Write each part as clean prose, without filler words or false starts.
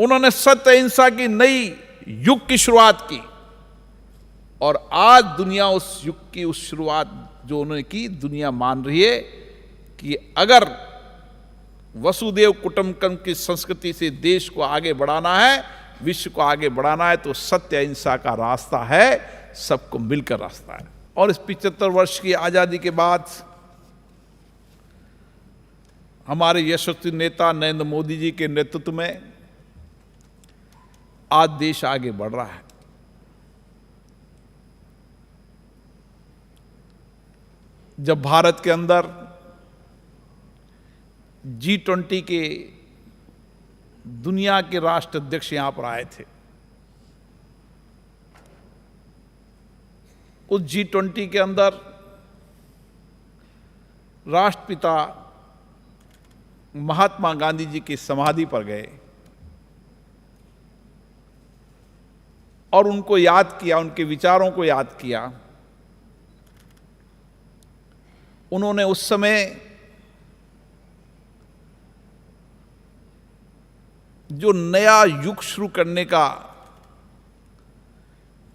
उन्होंने सत्य अहिंसा की नई युग की शुरुआत की और आज दुनिया उस युग की उस शुरुआत जो उन्होंने की, दुनिया मान रही है कि अगर वसुदेव कुटुंबकम की संस्कृति से देश को आगे बढ़ाना है, विश्व को आगे बढ़ाना है, तो सत्य अहिंसा का रास्ता है, सबको मिलकर रास्ता है। और इस 75 वर्ष की आजादी के बाद हमारे यशस्वी नेता नरेंद्र मोदी जी के नेतृत्व में आज देश आगे बढ़ रहा है। जब भारत के अंदर G20 के दुनिया के राष्ट्र अध्यक्ष यहां पर आए थे, उस G20 के अंदर राष्ट्रपिता महात्मा गांधी जी की समाधि पर गए और उनको याद किया, उनके विचारों को याद किया। उन्होंने उस समय जो नया युग शुरू करने का,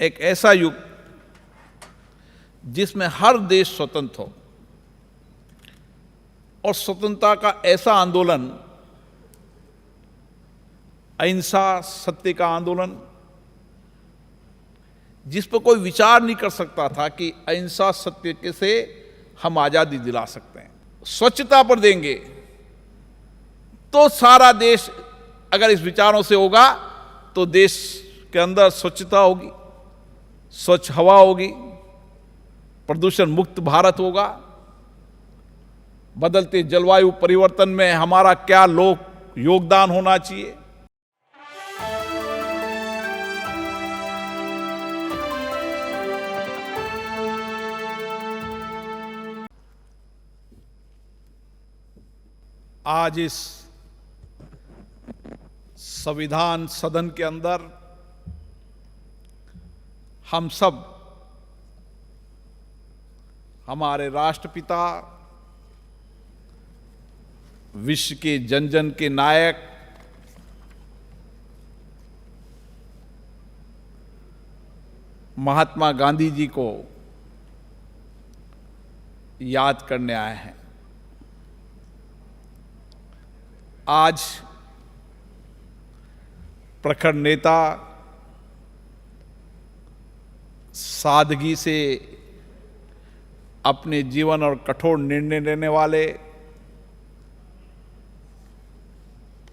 एक ऐसा युग जिसमें हर देश स्वतंत्र हो और स्वतंत्रता का ऐसा आंदोलन, अहिंसा सत्य का आंदोलन, जिस पर कोई विचार नहीं कर सकता था कि अहिंसा सत्य के से हम आजादी दिला सकते हैं। स्वच्छता पर देंगे तो सारा देश, अगर इस विचारों से होगा तो देश के अंदर स्वच्छता होगी, स्वच्छ हवा होगी, प्रदूषण मुक्त भारत होगा। बदलते जलवायु परिवर्तन में हमारा क्या योगदान होना चाहिए। आज इस संविधान सदन के अंदर हम सब, हमारे राष्ट्रपिता, विश्व के जन जन के नायक, महात्मा गांधी जी को याद करने आए हैं। आज प्रखर नेता, सादगी से अपने जीवन और कठोर निर्णय लेने वाले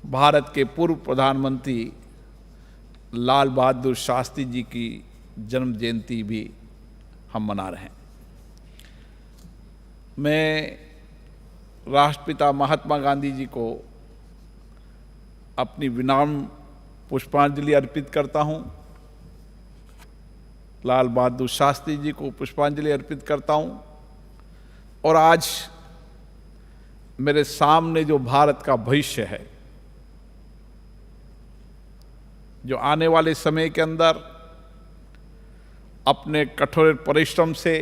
भारत के पूर्व प्रधानमंत्री लाल बहादुर शास्त्री जी की जन्म जयंती भी हम मना रहे हैं। मैं राष्ट्रपिता महात्मा गांधी जी को अपनी विनम्र पुष्पांजलि अर्पित करता हूं, लाल बहादुर शास्त्री जी को पुष्पांजलि अर्पित करता हूं। और आज मेरे सामने जो भारत का भविष्य है, जो आने वाले समय के अंदर अपने कठोर परिश्रम से,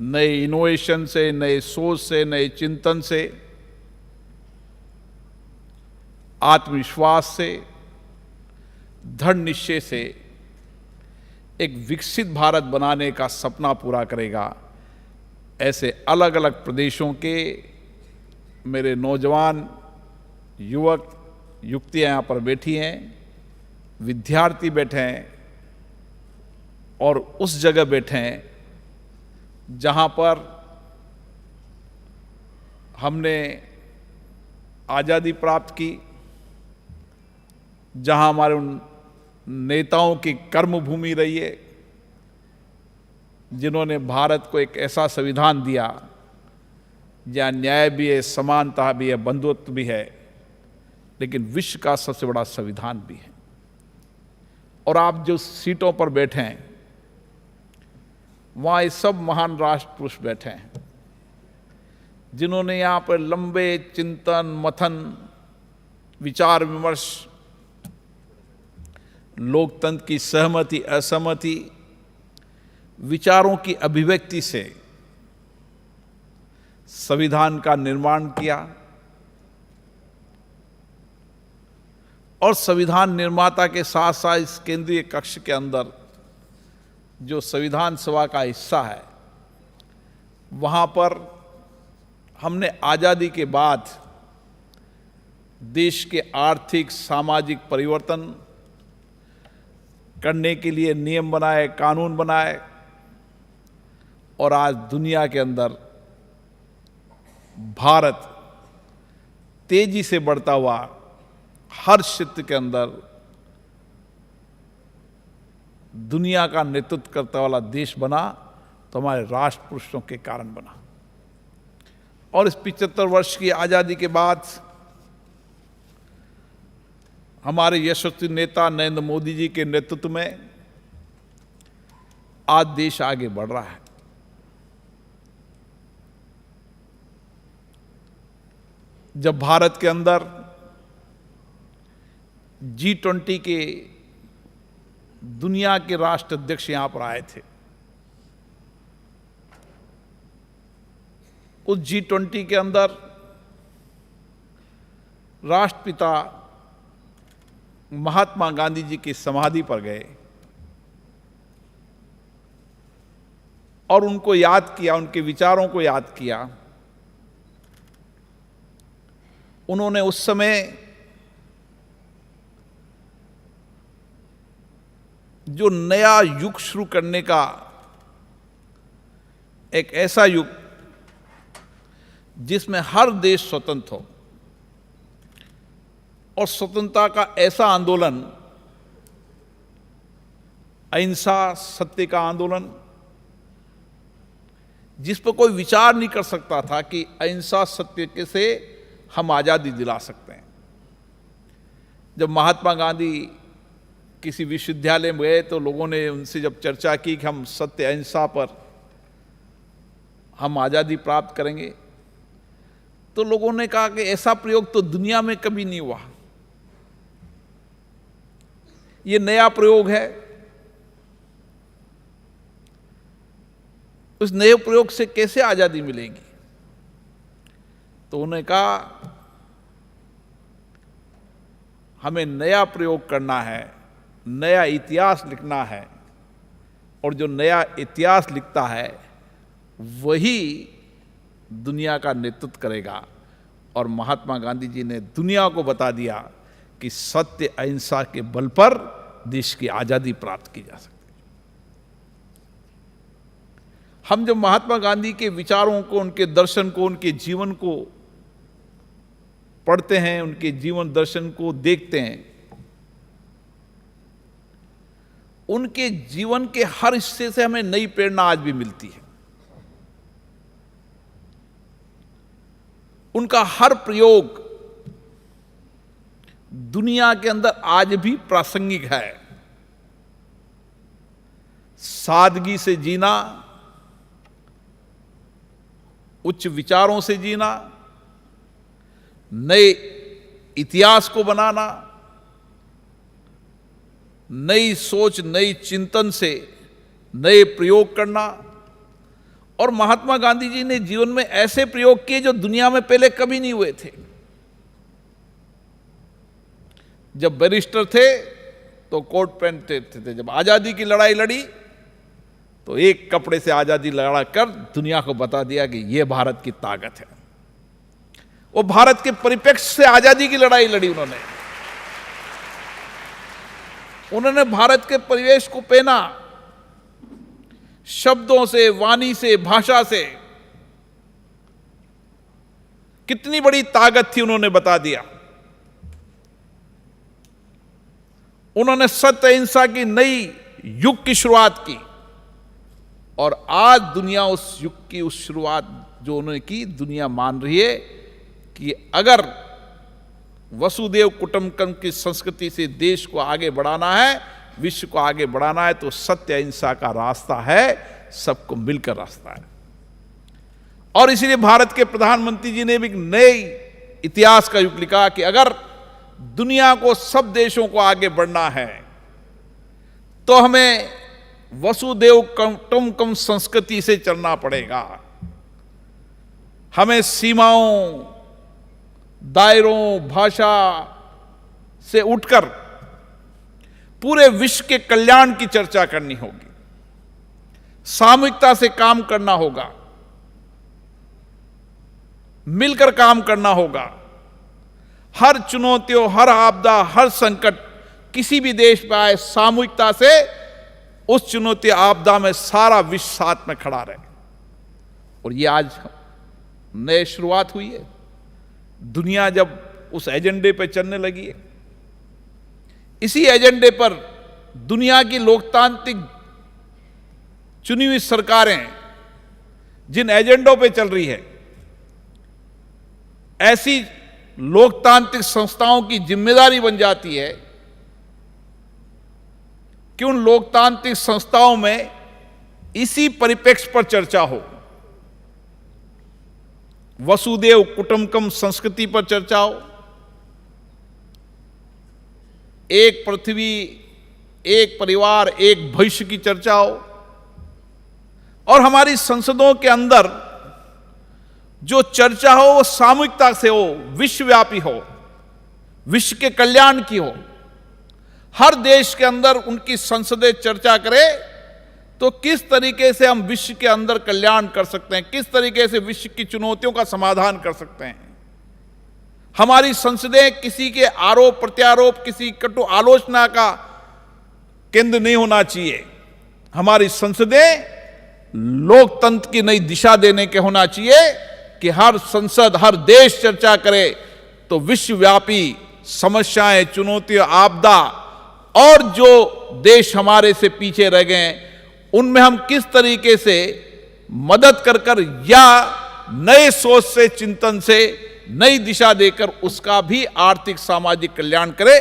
नए इनोवेशन से, नए सोच से, नए चिंतन से, आत्मविश्वास से, दृढ़ निश्चय से एक विकसित भारत बनाने का सपना पूरा करेगा। ऐसे अलग अलग प्रदेशों के मेरे नौजवान, युवक, युवतियां यहाँ पर बैठी हैं, विद्यार्थी बैठे हैं और उस जगह बैठे हैं जहाँ पर हमने आज़ादी प्राप्त की, जहाँ हमारे उन नेताओं की कर्म भूमि रही है जिन्होंने भारत को एक ऐसा संविधान दिया जहाँ न्याय भी है, समानता भी है, बंधुत्व भी है, लेकिन विश्व का सबसे बड़ा संविधान भी है। और आप जो सीटों पर बैठे हैं वहाँ ये सब महान राष्ट्र पुरुष बैठे हैं जिन्होंने यहाँ पर लंबे चिंतन, मथन, विचार विमर्श, लोकतंत्र की सहमति असहमति, विचारों की अभिव्यक्ति से संविधान का निर्माण किया। और संविधान निर्माता के साथ साथ इस केंद्रीय कक्ष के अंदर जो संविधान सभा का हिस्सा है, वहाँ पर हमने आज़ादी के बाद देश के आर्थिक सामाजिक परिवर्तन करने के लिए नियम बनाए, कानून बनाए, और आज दुनिया के अंदर भारत तेजी से बढ़ता हुआ हर क्षेत्र के अंदर दुनिया का नेतृत्व करने वाला देश बना, तो हमारे राष्ट्र पुरुषों के कारण बना। और इस 75 वर्ष की आज़ादी के बाद हमारे यशस्वी नेता नरेंद्र मोदी जी के नेतृत्व में आज देश आगे बढ़ रहा है। जब भारत के अंदर G20 के दुनिया के राष्ट्र अध्यक्ष यहां पर आए थे, उस G20 के अंदर राष्ट्रपिता महात्मा गांधी जी की समाधि पर गए और उनको याद किया, उनके विचारों को याद किया। उन्होंने उस समय जो नया युग शुरू करने का, एक ऐसा युग जिसमें हर देश स्वतंत्र हो और स्वतंत्रता का ऐसा आंदोलन, अहिंसा सत्य का आंदोलन, जिस पर कोई विचार नहीं कर सकता था कि अहिंसा सत्य के से हम आज़ादी दिला सकते हैं। जब महात्मा गांधी किसी विश्वविद्यालय में गए तो लोगों ने उनसे जब चर्चा की कि हम सत्य अहिंसा पर हम आज़ादी प्राप्त करेंगे, तो लोगों ने कहा कि ऐसा प्रयोग तो दुनिया में कभी नहीं हुआ, ये नया प्रयोग है। उस नए प्रयोग से कैसे आज़ादी मिलेगी? तो उन्होंने कहा हमें नया प्रयोग करना है, नया इतिहास लिखना है, और जो नया इतिहास लिखता है वही दुनिया का नेतृत्व करेगा। और महात्मा गांधी जी ने दुनिया को बता दिया कि सत्य अहिंसा के बल पर देश की आज़ादी प्राप्त की जा सकती है। हम जब महात्मा गांधी के विचारों को, उनके दर्शन को, उनके जीवन को पढ़ते हैं, उनके जीवन दर्शन को देखते हैं, उनके जीवन के हर हिस्से से हमें नई प्रेरणा आज भी मिलती है। उनका हर प्रयोग दुनिया के अंदर आज भी प्रासंगिक है। सादगी से जीना, उच्च विचारों से जीना, नए इतिहास को बनाना, नई सोच, नई चिंतन से नए प्रयोग करना। और महात्मा गांधी जी ने जीवन में ऐसे प्रयोग किए जो दुनिया में पहले कभी नहीं हुए थे। जब बैरिस्टर थे तो कोट पहनते थे, जब आजादी की लड़ाई लड़ी तो एक कपड़े से आजादी लड़ा कर दुनिया को बता दिया कि यह भारत की ताकत है। वो भारत के परिप्रेक्ष्य से आजादी की लड़ाई लड़ी उन्होंने भारत के परिवेश को पहना, शब्दों से, वाणी से, भाषा से। कितनी बड़ी ताकत थी उन्होंने बता दिया। उन्होंने सत्य अहिंसा की नई युग की शुरुआत की, और आज दुनिया उस युग की उस शुरुआत जो उन्होंने की, दुनिया मान रही है कि अगर वसुदेव कुटुंबकम की संस्कृति से देश को आगे बढ़ाना है, विश्व को आगे बढ़ाना है, तो सत्य अहिंसा का रास्ता है, सबको मिलकर रास्ता है। और इसीलिए भारत के प्रधानमंत्री जी ने भी एक नए इतिहास का युग लिखा कि अगर दुनिया को, सब देशों को आगे बढ़ना है तो हमें वसुदेव कुटुंबकम संस्कृति से चलना पड़ेगा। हमें सीमाओं, दायरों, भाषा, से उठकर पूरे विश्व के कल्याण की चर्चा करनी होगी, सामूहिकता से काम करना होगा, मिलकर काम करना होगा। हर चुनौतियों, हर आपदा, हर संकट किसी भी देश पर आए, सामूहिकता से उस चुनौती आपदा में सारा विश्व साथ में खड़ा रहे। और ये आज नई शुरुआत हुई है, दुनिया जब उस एजेंडे पर चलने लगी है। इसी एजेंडे पर दुनिया की लोकतांत्रिक चुनी हुई सरकारें जिन एजेंडों पे चल रही है, ऐसी लोकतांत्रिक संस्थाओं की जिम्मेदारी बन जाती है कि उन लोकतांत्रिक संस्थाओं में इसी परिप्रेक्ष्य पर चर्चा हो। वसुदेव कुटुंबकम संस्कृति पर चर्चा हो, एक पृथ्वी, एक परिवार, एक भविष्य की चर्चा हो, और हमारी संसदों के अंदर जो चर्चा हो वो सामूहिकता से हो, विश्वव्यापी हो, विश्व के कल्याण की हो। हर देश के अंदर उनकी संसदें चर्चा करे तो किस तरीके से हम विश्व के अंदर कल्याण कर सकते हैं, किस तरीके से विश्व की चुनौतियों का समाधान कर सकते हैं। हमारी संसदें किसी के आरोप प्रत्यारोप, किसी कटु आलोचना का केंद्र नहीं होना चाहिए। हमारी संसदें लोकतंत्र की नई दिशा देने के होना चाहिए कि हर संसद, हर देश चर्चा करे तो विश्वव्यापी समस्याएं, चुनौतियां, आपदा और जो देश हमारे से पीछे रह गए उनमें हम किस तरीके से मदद कर या नए सोच से, चिंतन से नई दिशा देकर उसका भी आर्थिक सामाजिक कल्याण करे,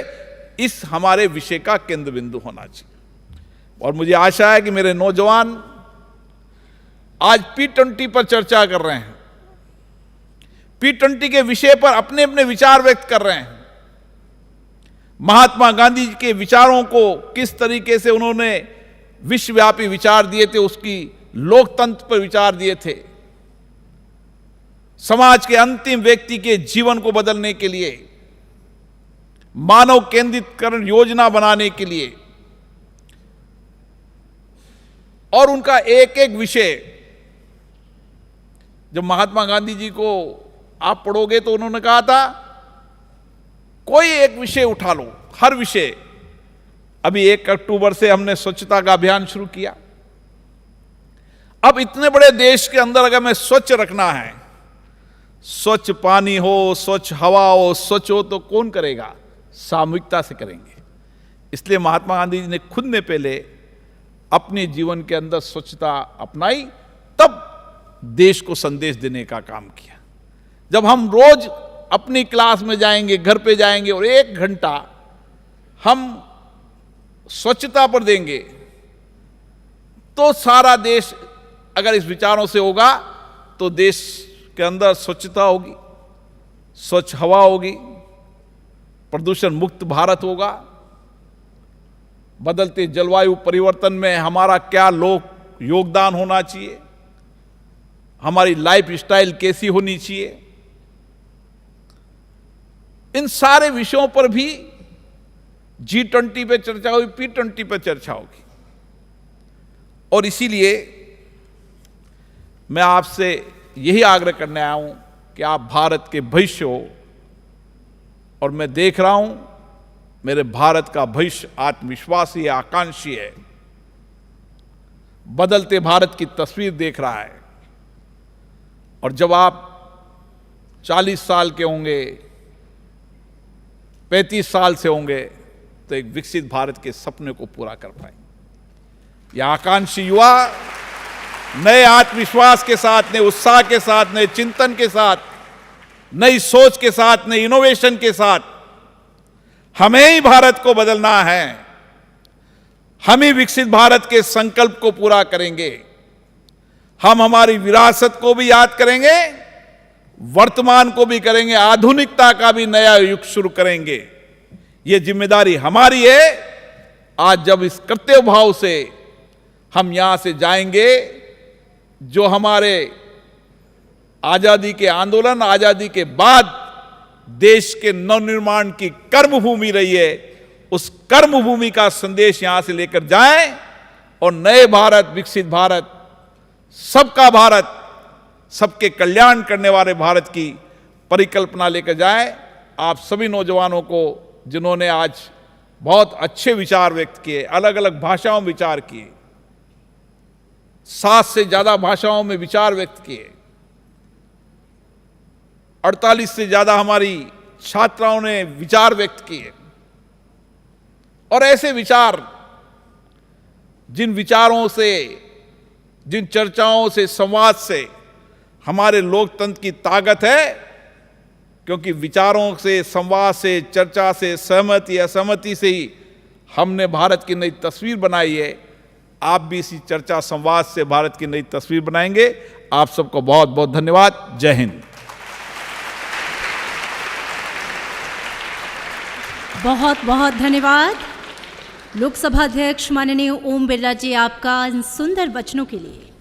इस हमारे विषय का केंद्र बिंदु होना चाहिए। और मुझे आशा है कि मेरे नौजवान आज P20 पर चर्चा कर रहे हैं, P20 के विषय पर अपने अपने विचार व्यक्त कर रहे हैं। महात्मा गांधी जी के विचारों को किस तरीके से उन्होंने विश्वव्यापी विचार दिए थे, उसकी लोकतंत्र पर विचार दिए थे, समाज के अंतिम व्यक्ति के जीवन को बदलने के लिए, मानव केंद्रितकरण योजना बनाने के लिए। और उनका एक एक विषय जब महात्मा गांधी जी को आप पढ़ोगे तो उन्होंने कहा था कोई एक विषय उठा लो, हर विषय। अभी 1 अक्टूबर से हमने स्वच्छता का अभियान शुरू किया। अब इतने बड़े देश के अंदर अगर मैं स्वच्छ रखना है, स्वच्छ पानी हो, स्वच्छ हवा हो, स्वच्छ हो, तो कौन करेगा? सामूहिकता से करेंगे। इसलिए महात्मा गांधी जी ने खुद ने पहले अपने जीवन के अंदर स्वच्छता अपनाई, तब देश को संदेश देने का काम किया। जब हम रोज अपनी क्लास में जाएंगे, घर पे जाएंगे और 1 घंटा हम स्वच्छता पर देंगे तो सारा देश अगर इस विचारों से होगा तो देश के अंदर स्वच्छता होगी, स्वच्छ हवा होगी, प्रदूषण मुक्त भारत होगा। बदलते जलवायु परिवर्तन में हमारा क्या योगदान होना चाहिए, हमारी लाइफ स्टाइल कैसी होनी चाहिए, इन सारे विषयों पर भी G20 पे चर्चा होगी, P20 पे चर्चा होगी। और इसीलिए मैं आपसे यही आग्रह करने आया हूं कि आप भारत के भविष्य हो, और मैं देख रहा हूं मेरे भारत का भविष्य आत्मविश्वासी है, आकांक्षी है, बदलते भारत की तस्वीर देख रहा है। और जब आप 40 साल के होंगे, 35 साल से होंगे, तो एक विकसित भारत के सपने को पूरा कर पाएंगे। यह आकांक्षी युवा नए आत्मविश्वास के साथ, नए उत्साह के साथ, नए चिंतन के साथ, नई सोच के साथ, नई इनोवेशन के साथ हमें ही भारत को बदलना है। हम ही विकसित भारत के संकल्प को पूरा करेंगे। हम हमारी विरासत को भी याद करेंगे, वर्तमान को भी करेंगे, आधुनिकता का भी नया युग शुरू करेंगे। यह जिम्मेदारी हमारी है। आज जब इस कर्तव्य भाव से हम यहां से जाएंगे, जो हमारे आजादी के आंदोलन, आजादी के बाद देश के नवनिर्माण की कर्मभूमि रही है, उस कर्मभूमि का संदेश यहां से लेकर जाएं और नए भारत, विकसित भारत, सबका भारत, सबके कल्याण करने वाले भारत की परिकल्पना लेकर जाएं। आप सभी नौजवानों को, जिन्होंने आज बहुत अच्छे विचार व्यक्त किए, अलग अलग भाषाओं में विचार किए, 7 से ज्यादा भाषाओं में विचार व्यक्त किए, 48 से ज्यादा हमारी छात्राओं ने विचार व्यक्त किए, और ऐसे विचार, जिन विचारों से, जिन चर्चाओं से, संवाद से हमारे लोकतंत्र की ताकत है, क्योंकि विचारों से, संवाद से, चर्चा से, सहमति असहमति से ही हमने भारत की नई तस्वीर बनाई है। आप भी इसी चर्चा संवाद से भारत की नई तस्वीर बनाएंगे। आप सबको बहुत बहुत धन्यवाद। जय हिंद। बहुत बहुत धन्यवाद लोकसभा अध्यक्ष माननीय ओम बिरला जी, आपका इन सुंदर वचनों के लिए।